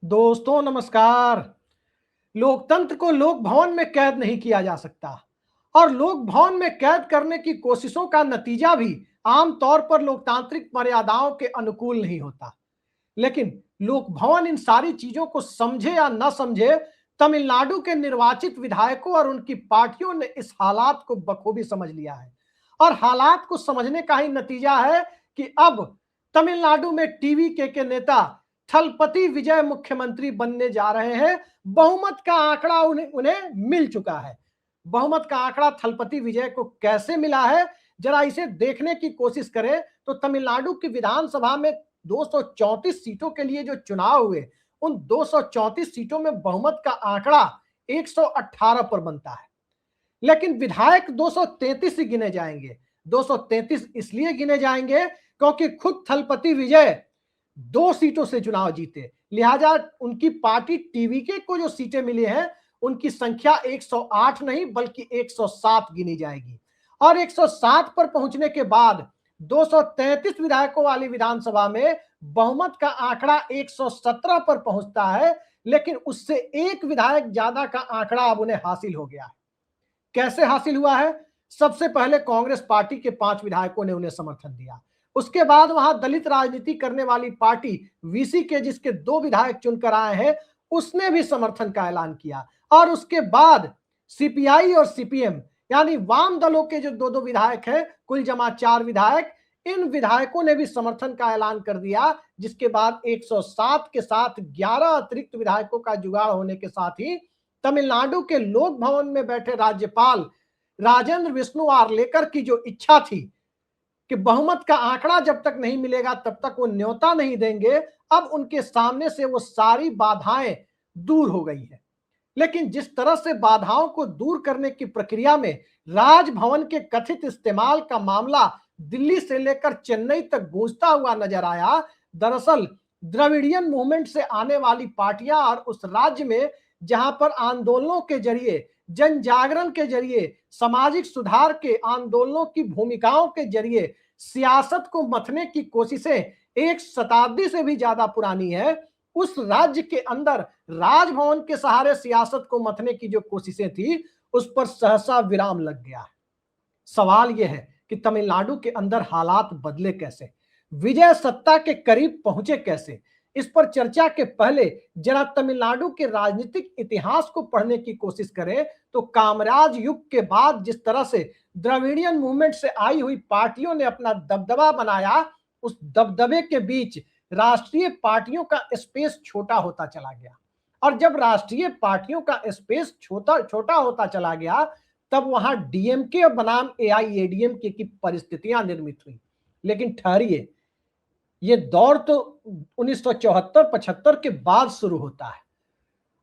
दोस्तों नमस्कार। लोकतंत्र को लोक भवन में कैद नहीं किया जा सकता और लोक भवन में कैद करने की कोशिशों का नतीजा भी आमतौर पर लोकतांत्रिक मर्यादाओं के अनुकूल नहीं होता। लेकिन लोक भवन इन सारी चीजों को समझे या न समझे, तमिलनाडु के निर्वाचित विधायकों और उनकी पार्टियों ने इस हालात को बखूबी समझ लिया है। और हालात को समझने का ही नतीजा है कि अब तमिलनाडु में टीवी के नेता थलपति विजय मुख्यमंत्री बनने जा रहे हैं। बहुमत का आंकड़ा उन्हें उन्हें मिल चुका है। बहुमत का आंकड़ा थलपति विजय को कैसे मिला है, जरा इसे देखने की कोशिश करें तो तमिलनाडु की विधानसभा में 234 सीटों के लिए जो चुनाव हुए, उन 234 सीटों में बहुमत का आंकड़ा 118 पर बनता है। लेकिन विधायक 233 ही गिने जाएंगे। 233 इसलिए गिने जाएंगे क्योंकि खुद थलपति विजय 2 सीटों से चुनाव जीते, लिहाजा उनकी पार्टी टीवीके को जो सीटें मिली हैं उनकी संख्या 108 नहीं बल्कि 107 गिनी जाएगी। और 107 पर पहुंचने के बाद 233 विधायकों वाली विधानसभा में बहुमत का आंकड़ा 117 पर पहुंचता है। लेकिन उससे एक विधायक ज्यादा का आंकड़ा अब उन्हें हासिल हो गया है। कैसे हासिल हुआ है? सबसे पहले कांग्रेस पार्टी के 5 विधायकों ने उन्हें समर्थन दिया। उसके बाद वहां दलित राजनीति करने वाली पार्टी वीसी के जिसके 2 विधायक चुनकर आए हैं, उसने भी समर्थन का ऐलान किया। और उसके बाद सीपीआई और सीपीएम यानी वाम दलों के जो 2-2 विधायक हैं, कुल जमा 4 विधायक, इन विधायकों ने भी समर्थन का ऐलान कर दिया। जिसके बाद 107 के साथ 11 अतिरिक्त विधायकों का जुगाड़ होने के साथ ही तमिलनाडु के लोक भवन में बैठे राज्यपाल राजेंद्र विष्णु आर्लेकर की जो इच्छा थी कि बहुमत का आंकड़ा जब तक नहीं मिलेगा तब तक वो न्योता नहीं देंगे, अब उनके सामने से वो सारी बाधाएं दूर हो गई है। लेकिन जिस तरह से बाधाओं को दूर करने की प्रक्रिया में राजभवन के कथित इस्तेमाल का मामला दिल्ली से लेकर चेन्नई तक गूंजता हुआ नजर आया, दरअसल द्रविडियन मूवमेंट से आने वाली पार्टियां और उस राज्य में जहां पर आंदोलनों के जरिए, जन जागरण के जरिए, सामाजिक सुधार के आंदोलनों की भूमिकाओं के जरिए सियासत को मथने की कोशिशें एक शताब्दी से भी ज्यादा पुरानी है, उस राज्य के अंदर राजभवन के सहारे सियासत को मथने की जो कोशिशें थी, उस पर सहसा विराम लग गया है। सवाल यह है कि तमिलनाडु के अंदर हालात बदले कैसे, विजय सत्ता के करीब पहुंचे कैसे। इस पर चर्चा के पहले जरा तमिलनाडु के राजनीतिक इतिहास को पढ़ने की कोशिश करें तो कामराज युग के बाद जिस तरह से द्रविडियन मूवमेंट से आई हुई पार्टियों ने अपना दबदबा बनाया, उस दबदबे के बीच राष्ट्रीय पार्टियों का स्पेस छोटा होता चला गया। और जब राष्ट्रीय पार्टियों का स्पेस छोटा छोटा होता चला गया, तब वहां डीएमके बनाम एआईएडीएमके की परिस्थितियां निर्मित हुई। लेकिन ठहरिए, ये दौर तो 1974-75 के बाद शुरू होता है।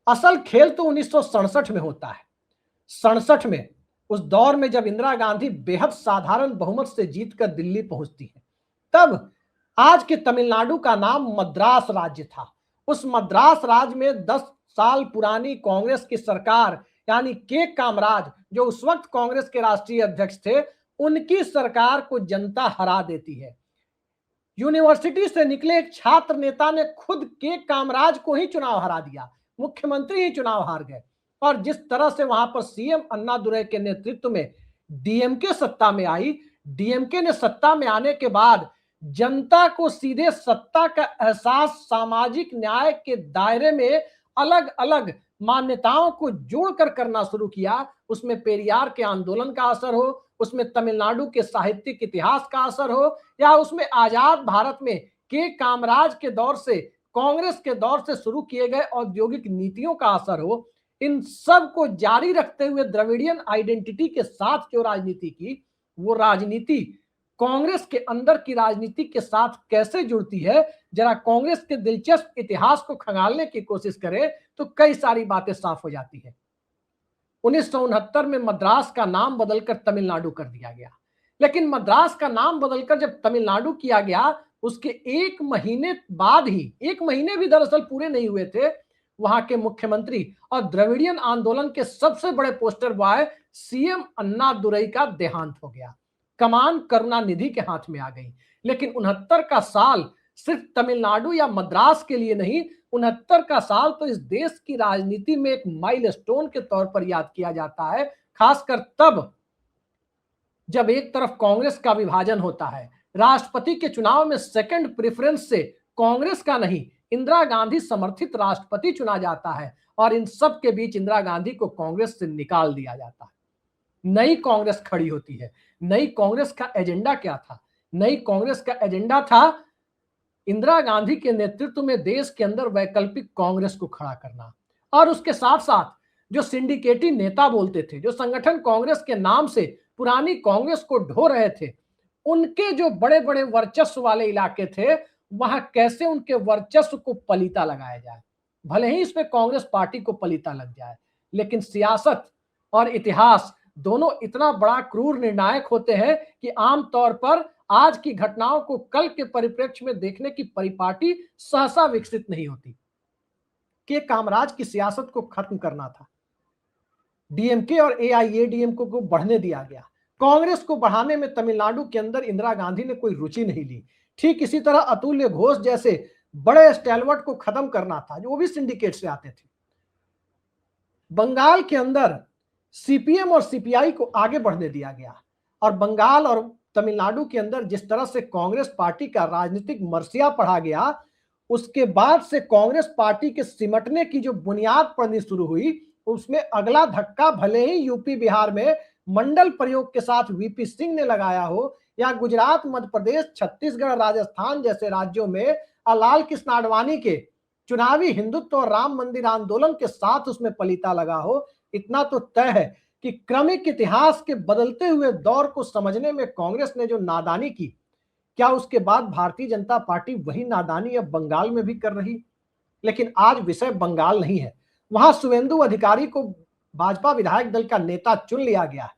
असल खेल तो 1967 में होता है। 67 में, उस दौर में जब इंदिरा गांधी बेहद साधारण बहुमत से जीतकर दिल्ली पहुंचती है, तब आज के तमिलनाडु का नाम मद्रास राज्य था। उस मद्रास राज्य में 10 साल पुरानी कांग्रेस की सरकार यानी के कामराज, जो उस वक्त कांग्रेस के राष्ट्रीय अध्यक्ष थे, उनकी सरकार को जनता हरा देती है। यूनिवर्सिटी से निकले एक छात्र नेता ने खुद के कामराज को ही चुनाव हरा दिया, मुख्यमंत्री ही चुनाव हार गए। और जिस तरह से वहां पर सीएम अन्नादुरई के नेतृत्व में डीएमके सत्ता में आई, डीएमके ने सत्ता में आने के बाद जनता को सीधे सत्ता का एहसास सामाजिक न्याय के दायरे में अलग अलग मान्यताओं को जोड़कर करना शुरू किया। उसमें पेरियार के आंदोलन का असर हो, उसमें तमिलनाडु के साहित्यिक इतिहास का असर हो, या उसमें आजाद भारत में के कामराज के दौर से, कांग्रेस के दौर से शुरू किए गए औद्योगिक नीतियों का असर हो, इन सब को जारी रखते हुए द्रविडियन आइडेंटिटी के साथ जो राजनीति की, वो राजनीति कांग्रेस के अंदर की राजनीति के साथ कैसे जुड़ती है, जरा कांग्रेस के दिलचस्प इतिहास को खंगालने की कोशिश करें तो कई सारी बातें साफ हो जाती है। 1969 में मद्रास का नाम बदलकर तमिलनाडु कर दिया गया। लेकिन मद्रास का नाम बदलकर जब तमिलनाडु किया गया, उसके 1 महीने बाद ही, 1 महीने भी दरअसल पूरे नहीं हुए थे, वहां के मुख्यमंत्री और द्रविडियन आंदोलन के सबसे बड़े पोस्टर बॉय सीएम अन्नादुरई का देहांत हो गया। कमान करुणानिधि के हाथ में आ गई। लेकिन 69 का साल सिर्फ तमिलनाडु या मद्रास के लिए नहीं, 69 का साल तो इस देश की राजनीति में एक माइलस्टोन के तौर पर याद किया जाता है, खासकर तब जब एक तरफ कांग्रेस का विभाजन होता है। राष्ट्रपति के चुनाव में सेकंड प्रेफरेंस से कांग्रेस का नहीं, इंदिरा गांधी समर्थित राष्ट्रपति चुना जाता है और इन सब के बीच इंदिरा गांधी को कांग्रेस से निकाल दिया जाता है। नई कांग्रेस खड़ी होती है। नई कांग्रेस का एजेंडा क्या था? नई कांग्रेस का एजेंडा था इंदिरा गांधी के नेतृत्व में देश के अंदर वैकल्पिक कांग्रेस को खड़ा करना, और उसके साथ साथ जो सिंडिकेटी नेता बोलते थे, जो संगठन कांग्रेस के नाम से पुरानी कांग्रेस को ढो रहे थे, उनके जो बड़े बड़े वर्चस्व वाले इलाके थे, वहां कैसे उनके वर्चस्व को पलीता लगाया जाए। भले ही इसमें कांग्रेस पार्टी को पलीता लग जाए, लेकिन सियासत और इतिहास दोनों इतना बड़ा क्रूर निर्णायक होते हैं कि आमतौर पर आज की घटनाओं को कल के परिप्रेक्ष्य में देखने की परिपाटी सहसा विकसित नहीं होती। के कामराज की सियासत को खत्म करना था। डीएमके और एआईएडीएमके को बढ़ने दिया गया। कांग्रेस को बढ़ाने में तमिलनाडु के अंदर इंदिरा गांधी ने कोई रुचि नहीं ली। ठीक इसी तरह अतुल्य घोष जैसे बड़े स्टैलवर्ट को खत्म करना था, जो भी सिंडिकेट से आते थे। बंगाल के अंदर सीपीएम और सीपीआई को आगे बढ़ने दिया गया, और बंगाल और तमिलनाडु के अंदर जिस तरह से कांग्रेस पार्टी का राजनीतिक मरसिया पढ़ा गया, उसके बाद से कांग्रेस पार्टी के सिमटने की जो बुनियाद पड़नी शुरू हुई, उसमें अगला धक्का भले ही यूपी बिहार में मंडल प्रयोग के साथ वीपी सिंह ने लगाया हो, या गुजरात, मध्य प्रदेश, छत्तीसगढ़, राजस्थान जैसे राज्यों में लाल कृष्ण आडवाणी के चुनावी हिंदुत्व और राम मंदिर आंदोलन के साथ उसमें पलीता लगा हो, इतना तो तय है कि क्रमिक इतिहास के बदलते हुए दौर को समझने में कांग्रेस ने जो नादानी की, क्या उसके बाद भारतीय जनता पार्टी वही नादानी अब बंगाल में भी कर रही? लेकिन आज विषय बंगाल नहीं है। वहां शुवेंदु अधिकारी को भाजपा विधायक दल का नेता चुन लिया गया है,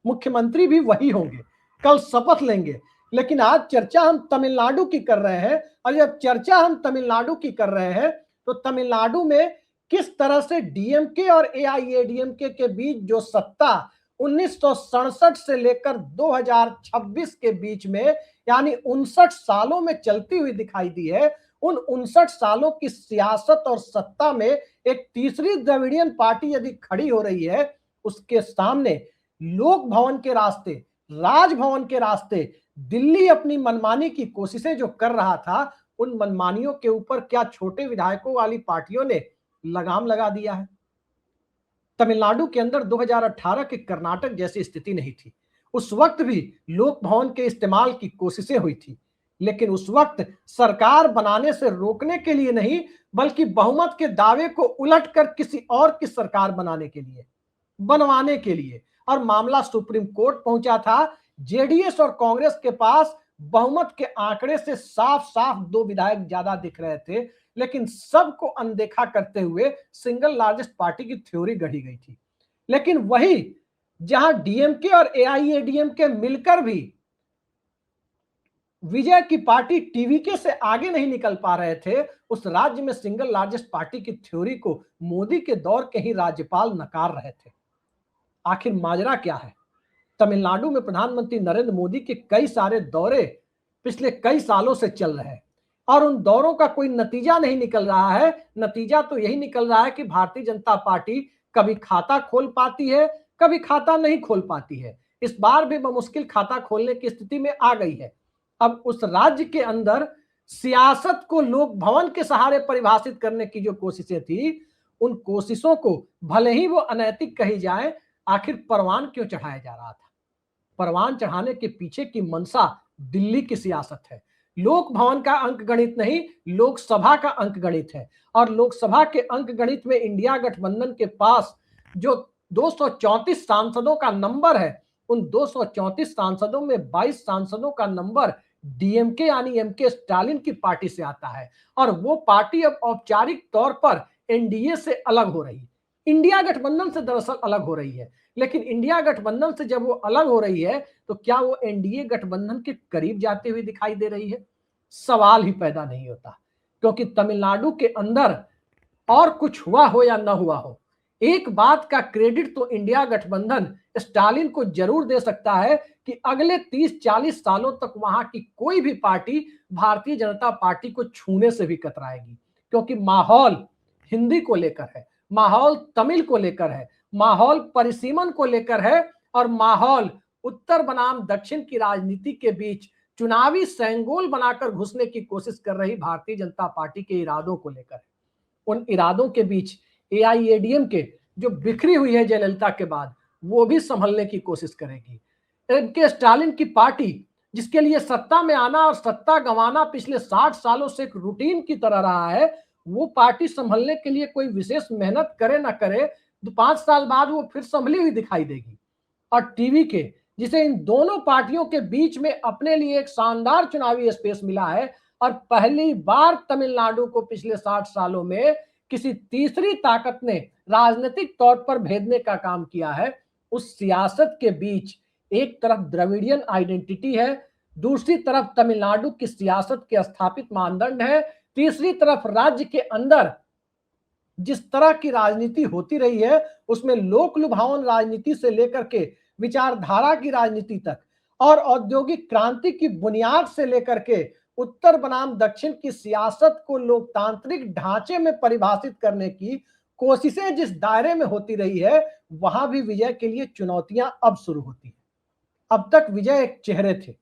मुख्यमंत्री भी वही होंगे, कल शपथ लेंगे। लेकिन आज चर्चा हम तमिलनाडु की कर रहे हैं, और जब चर्चा हम तमिलनाडु की कर रहे हैं तो तमिलनाडु में किस तरह से डीएमके और एआईएडीएमके के बीच जो सत्ता 1967 से लेकर 2026 के बीच में, यानी 59 सालों में चलती हुई दिखाई दी है, उन 59 सालों की सियासत और सत्ता में एक तीसरी द्रविडियन पार्टी यदि खड़ी हो रही है, उसके सामने लोक भवन के रास्ते, राजभवन के रास्ते दिल्ली अपनी मनमानी की कोशिशें जो कर रहा था, उन मनमानियों के ऊपर क्या छोटे विधायकों वाली पार्टियों ने लगाम लगा दिया है? तमिलनाडु के अंदर 2018 के कर्नाटक जैसी स्थिति नहीं थी। उस वक्त भी लोक भवन के इस्तेमाल की कोशिशें हुई थी, लेकिन उस वक्त सरकार बनाने से रोकने के लिए नहीं, बल्कि बहुमत के दावे को उलटकर किसी और की सरकार बनाने के लिए, बनवाने के लिए। और मामला सुप्रीम कोर्ट पहुंचा था। जेडीएस और कांग्रेस के पास बहुमत के आंकड़े से साफ साफ 2 विधायक ज्यादा दिख रहे थे, लेकिन सबको अनदेखा करते हुए सिंगल लार्जेस्ट पार्टी की थ्योरी गढ़ी गई थी। लेकिन वही जहां डीएमके और एआईएडीएमके मिलकर भी विजय की पार्टी टीवीके से आगे नहीं निकल पा रहे थे, उस राज्य में सिंगल लार्जेस्ट पार्टी की थ्योरी को मोदी के दौर के ही राज्यपाल नकार रहे थे। आखिर माजरा क्या है? तमिलनाडु में प्रधानमंत्री नरेंद्र मोदी के कई सारे दौरे पिछले कई सालों से चल रहे हैं, और उन दौरों का कोई नतीजा नहीं निकल रहा है। नतीजा तो यही निकल रहा है कि भारतीय जनता पार्टी कभी खाता खोल पाती है, कभी खाता नहीं खोल पाती है। इस बार भी बमुश्किल खाता खोलने की स्थिति में आ गई है। अब उस राज्य के अंदर सियासत को लोक भवन के सहारे परिभाषित करने की जो कोशिशें थी, उन कोशिशों को भले ही वो अनैतिक कही जाए, आखिर परवान क्यों चढ़ाया जा रहा था? परवान चढ़ाने के पीछे की मंशा दिल्ली की सियासत है। लोक भवन का अंक गणित नहीं, लोकसभा का अंक गणित है। और लोकसभा के अंक गणित में इंडिया गठबंधन के पास जो 234 सांसदों का नंबर है, उन 234 सांसदों में 22 सांसदों का नंबर डीएमके यानी एमके स्टालिन की पार्टी से आता है, और वो पार्टी अब औपचारिक तौर पर एनडीए से अलग हो रही है। इंडिया गठबंधन से दरअसल अलग हो रही है, लेकिन इंडिया गठबंधन से जब वो अलग हो रही है, तो क्या वो एनडीए गठबंधन के करीब जाते हुए दिखाई दे रही है? सवाल ही पैदा नहीं होता, क्योंकि तमिलनाडु के अंदर और कुछ हुआ हो या न हुआ हो, एक बात का क्रेडिट तो इंडिया गठबंधन स्टालिन को जरूर दे सकता है कि अगले 30-40 सालों तक वहां की कोई भी पार्टी भारतीय जनता पार्टी को छूने से भी कतराएगी, क्योंकि माहौल हिंदी को लेकर है, माहौल तमिल को लेकर है, माहौल परिसीमन को लेकर है, और माहौल उत्तर बनाम दक्षिण की राजनीति के बीच चुनावी सेंगोल बनाकर घुसने की कोशिश कर रही भारतीय जनता पार्टी के इरादों को लेकर है। उन इरादों के बीच एआईएडीएम के जो बिखरी हुई है जयललिता के बाद, वो भी संभलने की कोशिश करेगी। एमके स्टालिन की पार्टी, जिसके लिए सत्ता में आना और सत्ता गंवाना पिछले 60 सालों से एक रूटीन की तरह रहा है, वो पार्टी संभलने के लिए कोई विशेष मेहनत करे ना करे, तो 5 साल बाद वो फिर संभली हुई दिखाई देगी। और टीवी के, जिसे इन दोनों पार्टियों के बीच में अपने लिए एक शानदार चुनावी स्पेस मिला है, और पहली बार तमिलनाडु को पिछले 60 सालों में किसी तीसरी ताकत ने राजनीतिक तौर पर भेदने का काम किया है, उस सियासत के बीच एक तरफ द्रविडियन आइडेंटिटी है, दूसरी तरफ तमिलनाडु की सियासत के स्थापित मानदंड है, तीसरी तरफ राज्य के अंदर जिस तरह की राजनीति होती रही है उसमें लोक लुभावन राजनीति से लेकर के विचारधारा की राजनीति तक, और औद्योगिक क्रांति की बुनियाद से लेकर के उत्तर बनाम दक्षिण की सियासत को लोकतांत्रिक ढांचे में परिभाषित करने की कोशिशें जिस दायरे में होती रही है, वहां भी विजय के लिए चुनौतियां अब शुरू होती हैं। अब तक विजय एक चेहरे थे,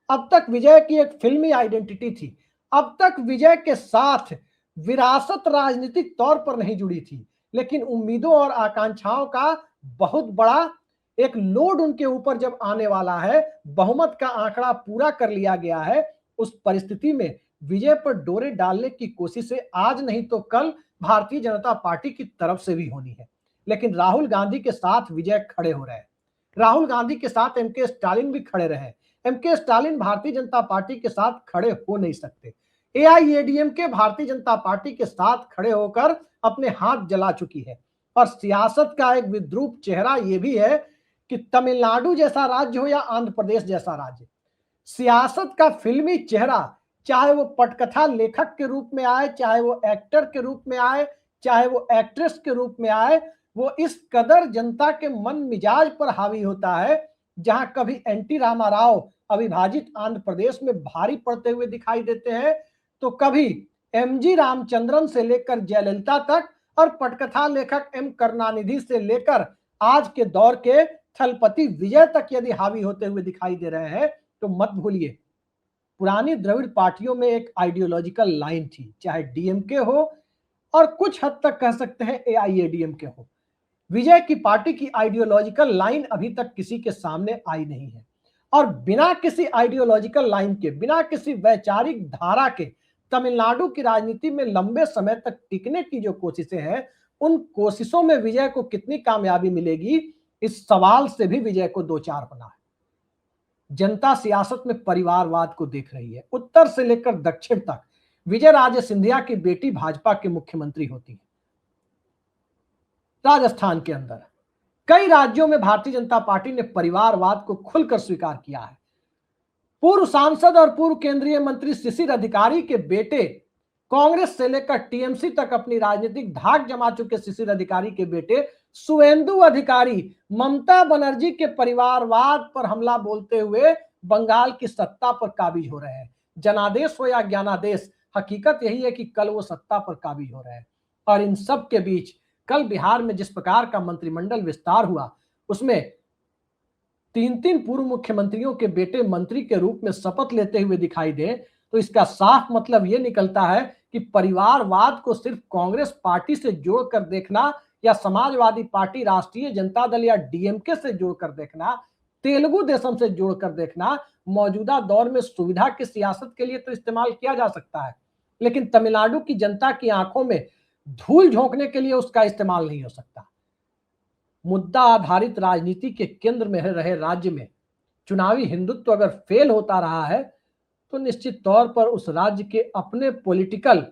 अब तक विजय की एक फिल्मी आइडेंटिटी थी, अब तक विजय के साथ विरासत राजनीतिक तौर पर नहीं जुड़ी थी, लेकिन उम्मीदों और आकांक्षाओं का बहुत बड़ा एक लोड उनके ऊपर जब आने वाला है, बहुमत का आंकड़ा पूरा कर लिया गया है, उस परिस्थिति में विजय पर डोरे डालने की कोशिशें आज नहीं तो कल भारतीय जनता पार्टी की तरफ से भी होनी है। लेकिन राहुल गांधी के साथ विजय खड़े हो रहे हैं, राहुल गांधी के साथ एमके स्टालिन भी खड़े रहे। MK Stalin Bharatiya Janata party के साथ खड़े हो नहीं सकते। एआईएडीएम के भारतीय जनता पार्टी के साथ खड़े होकर अपने हाथ जला चुकी है। और सियासत का एक विद्रूप चेहरा यह भी है कि तमिलनाडु जैसा राज्य हो या आंध्र प्रदेश जैसा राज्य, सियासत का फिल्मी चेहरा, चाहे वो पटकथा लेखक के रूप में आए, चाहे वो एक्टर के रूप में आए, चाहे वो एक्ट्रेस के रूप में आए, वो इस कदर जनता के मन मिजाज पर हावी होता है, जहां कभी एनटी रामाराव अविभाजित आंध्र प्रदेश में भारी पड़ते हुए दिखाई देते हैं, तो कभी एमजी रामचंद्रन से लेकर जयललिता तक, और पटकथा लेखक एम करुणानिधि से लेकर आज के दौर के थलपति विजय तक यदि हावी होते हुए दिखाई दे रहे हैं, तो मत भूलिए पुरानी द्रविड़ पार्टियों में एक आइडियोलॉजिकल लाइन थी, चाहे डीएमके हो और कुछ हद तक कह सकते हैं एआईएडीएमके हो। विजय की पार्टी की आइडियोलॉजिकल लाइन अभी तक किसी के सामने आई नहीं है, और बिना किसी आइडियोलॉजिकल लाइन के, बिना किसी वैचारिक धारा के तमिलनाडु की राजनीति में लंबे समय तक टिकने की जो कोशिशें हैं, उन कोशिशों में विजय को कितनी कामयाबी मिलेगी, इस सवाल से भी विजय को दो चार होना है। जनता सियासत में परिवारवाद को देख रही है, उत्तर से लेकर दक्षिण तक। विजय राजे सिंधिया की बेटी भाजपा के मुख्यमंत्री होती है। राजस्थान के अंदर कई राज्यों में भारतीय जनता पार्टी ने परिवारवाद को खुलकर स्वीकार किया है। पूर्व सांसद और पूर्व केंद्रीय मंत्री शिशिर अधिकारी के बेटे, कांग्रेस से लेकर टीएमसी तक अपनी राजनीतिक धाक जमा चुके शिशिर अधिकारी के बेटे शुवेंदु अधिकारी ममता बनर्जी के परिवारवाद पर हमला बोलते हुए बंगाल की सत्ता पर काबिज हो रहे हैं। जनादेश हो या ज्ञानादेश, हकीकत यही है कि कल वो सत्ता पर काबिज हो रहे हैं। और इन सब के बीच कल बिहार में जिस प्रकार का मंत्रिमंडल विस्तार हुआ, उसमें 3 पूर्व मुख्यमंत्रियों के बेटे मंत्री के रूप में शपथ लेते हुए दिखाई दे, तो इसका साफ मतलब यह निकलता है कि परिवारवाद को सिर्फ कांग्रेस पार्टी से जोड़कर देखना, या समाजवादी पार्टी, राष्ट्रीय जनता दल या डीएमके से जोड़कर देखना, तेलुगु देशम से जोड़कर देखना, मौजूदा दौर में सुविधा की सियासत के लिए तो इस्तेमाल किया जा सकता है, लेकिन तमिलनाडु की जनता की आंखों में धूल झोंकने के लिए उसका इस्तेमाल नहीं हो सकता। मुद्दा आधारित राजनीति के केंद्र में रहे राज्य में चुनावी हिंदुत्व अगर फेल होता रहा है, तो निश्चित तौर पर उस राज्य के अपने पॉलिटिकल,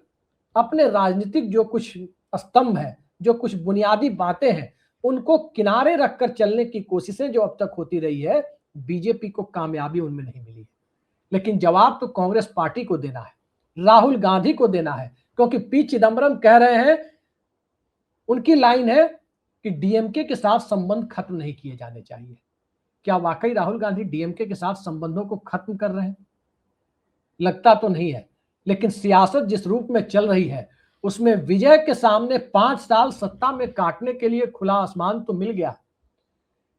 अपने राजनीतिक जो कुछ स्तंभ है, जो कुछ बुनियादी बातें हैं, उनको किनारे रखकर चलने की कोशिशें जो अब तक होती रही है, बीजेपी को कामयाबी उनमें नहीं मिली है। लेकिन जवाब तो कांग्रेस पार्टी को देना है, राहुल गांधी को देना है, क्योंकि पी चिदम्बरम कह रहे हैं, उनकी लाइन है कि डीएमके के साथ संबंध खत्म नहीं किए जाने चाहिए। क्या वाकई राहुल गांधी डीएमके के साथ संबंधों को खत्म कर रहे हैं? लगता तो नहीं है, लेकिन सियासत जिस रूप में चल रही है उसमें विजय के सामने 5 साल सत्ता में काटने के लिए खुला आसमान तो मिल गया,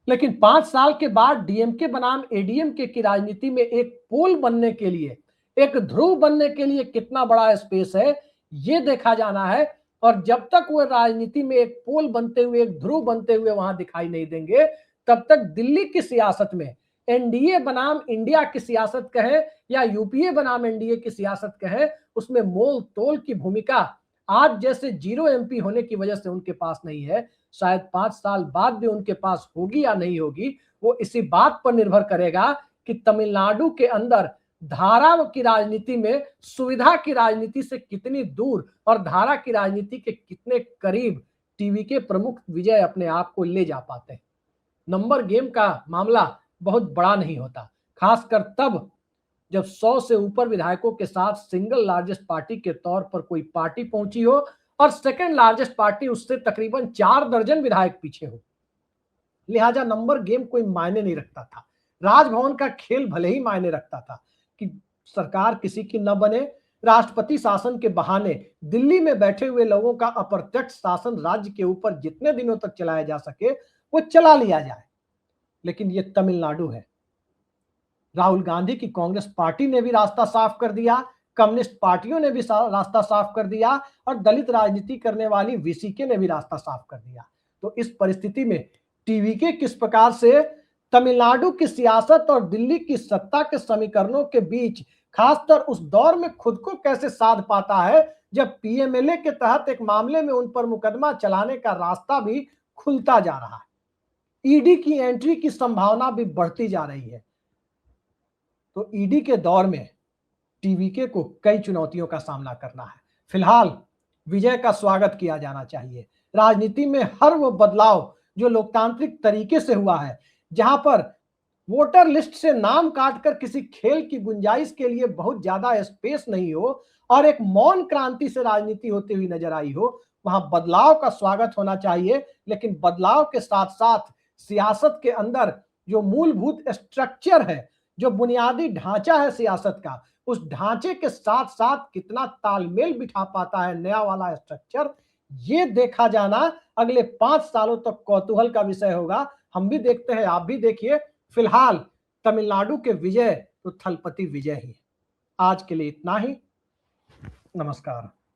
लेकिन 5 साल के बाद डीएमके बनाम एडीएमके की राजनीति में एक पोल बनने के लिए, एक ध्रुव बनने के लिए कितना बड़ा स्पेस है ये देखा जाना है। और जब तक वो राजनीति में एक पोल बनते हुए, एक ध्रुव बनते हुए वहां दिखाई नहीं देंगे, तब तक दिल्ली की सियासत में एनडीए बनाम इंडिया की सियासत कहे या यूपीए बनाम एनडीए की सियासत कहे, उसमें मोल तोल की भूमिका आज जैसे 0 एमपी होने की वजह से उनके पास नहीं है, शायद 5 साल बाद भी उनके पास होगी या नहीं होगी। वो इसी बात पर निर्भर करेगा कि तमिलनाडु के अंदर धारा की राजनीति में सुविधा की राजनीति से कितनी दूर और धारा की राजनीति के कितने करीब टीवी के प्रमुख विजय अपने आप को ले जा पाते हैं। नंबर गेम का मामला बहुत बड़ा नहीं होता, खासकर तब जब 100 से ऊपर विधायकों के साथ सिंगल लार्जेस्ट पार्टी के तौर पर कोई पार्टी पहुंची हो और सेकंड लार्जेस्ट पार्टी उससे तकरीबन 4 दर्जन विधायक पीछे हो। लिहाजा नंबर गेम कोई मायने नहीं रखता था। राजभवन का खेल भले ही मायने रखता था कि सरकार किसी की न बने, राष्ट्रपति शासन के बहाने दिल्ली में बैठे हुए लोगों का अप्रत्यक्ष शासन राज्य के ऊपर जितने दिनों तक चलाया जा सके वो चला लिया जाए। लेकिन ये तमिलनाडु है। राहुल गांधी की कांग्रेस पार्टी ने भी रास्ता साफ कर दिया, कम्युनिस्ट पार्टियों ने भी रास्ता साफ कर दिया और दलित राजनीति करने वाली वीसीके ने भी रास्ता साफ कर दिया। तो इस परिस्थिति में टीवीके किस प्रकार से तमिलनाडु की सियासत और दिल्ली की सत्ता के समीकरणों के बीच, खासकर उस दौर में खुद को कैसे साध पाता है जब पीएमएलए के तहत एक मामले में उन पर मुकदमा चलाने का रास्ता भी खुलता जा रहा है, ईडी की एंट्री की संभावना भी बढ़ती जा रही है। तो ईडी के दौर में टीवीके को कई चुनौतियों का सामना करना है। फिलहाल विजय का स्वागत किया जाना चाहिए। राजनीति में हर वो बदलाव जो लोकतांत्रिक तरीके से हुआ है, जहां पर वोटर लिस्ट से नाम काटकर किसी खेल की गुंजाइश के लिए बहुत ज्यादा स्पेस नहीं हो और एक मौन क्रांति से राजनीति होती हुई नजर आई हो, वहां बदलाव का स्वागत होना चाहिए। लेकिन बदलाव के साथ साथ सियासत के अंदर जो मूलभूत स्ट्रक्चर है, जो बुनियादी ढांचा है सियासत का, उस ढांचे के साथ साथ कितना तालमेल बिठा पाता है नया वाला स्ट्रक्चर, ये देखा जाना अगले 5 सालों तक कौतूहल का विषय होगा। हम भी देखते हैं, आप भी देखिए। फिलहाल तमिलनाडु के विजय तो थलपति विजय ही। आज के लिए इतना ही। नमस्कार।